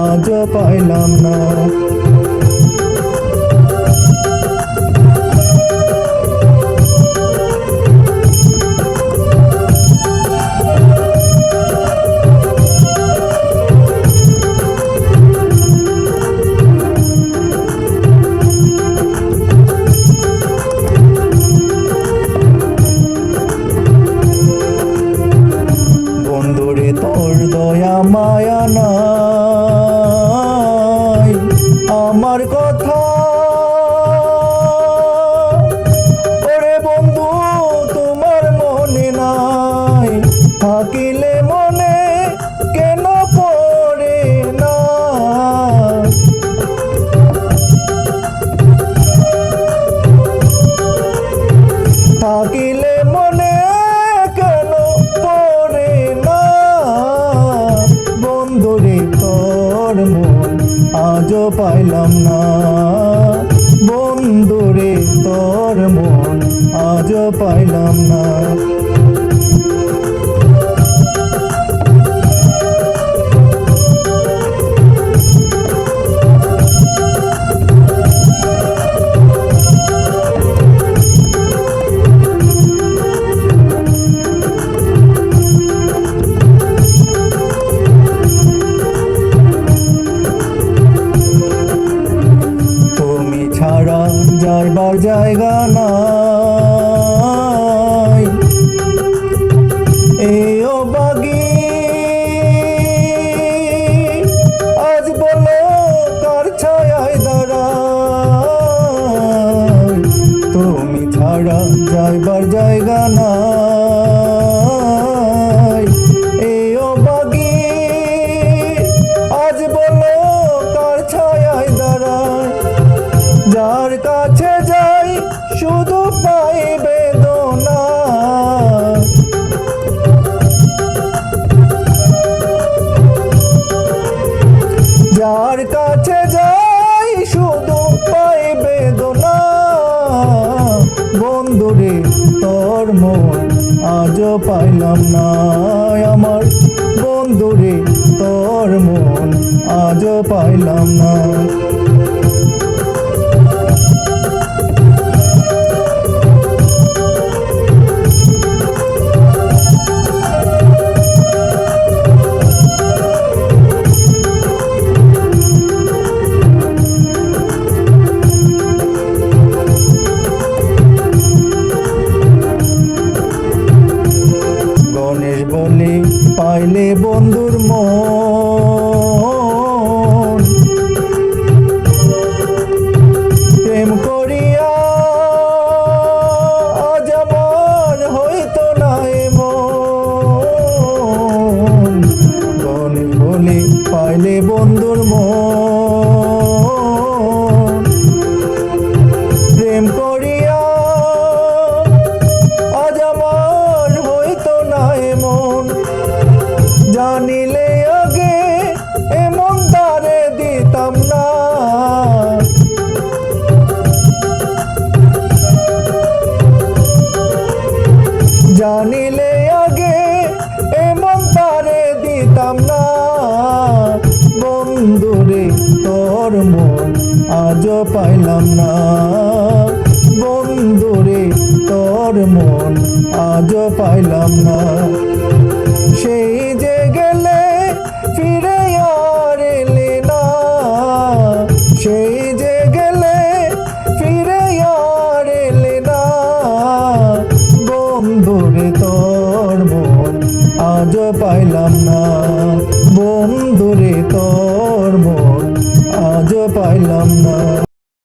আজও পাইলাম না। বন্ধুরে তোর দয়া মায়া নাই আমার কথা, ওরে বন্ধু তোমার মনে নাই, থাকিলে মনে কেন পড়ে না। থাকিলে মনে কেন পড়ে না, বন্ধুরে তোর মন আজও পাইলাম না। বন্ধুরে তোর মন আজও পাইলাম না। ছাড়া যাইবার জায়গা নাই, এই বাগি আজ বলো কার ছায়ায় দাঁড়াই। তুমি ছাড়া যাইবার জায়গা নাই, এই বাগি আজ বলো কার ছায়ায় দাঁড়াই। যার কাছে যাই শুধু পাই বেদনা, যার কাছে যাই শুধু পাই বেদনা। বন্ধুরে তোর মন আজও পাইলাম না আমার, বন্ধুরে তোর মন আজও পাইলাম না। গণেশ বলে পাইলে বন্ধুর মন, প্রেম করিয়া আজ আমার হইতো না এমন। গণেশ বলে পাইলে বন্ধুর মন, প্রেম করিয়া আজ আমার হইতো না এমন। জানিলে আগে এমন তারে দিতাম না, জানিলে আগে এমন তারে দিতাম না। বন্ধুরে তোর মন আজও পাইলাম না, বন্ধুরে তোর মন আজও পাইলাম না। সেই যে গেলে ফিরে আর এলে না, সেই যে গেলে ফিরে আর এলে না। বন্ধুরে তোর মন আজও পাইলাম না, বন্ধুরে তোর মন আজও পাইলাম না।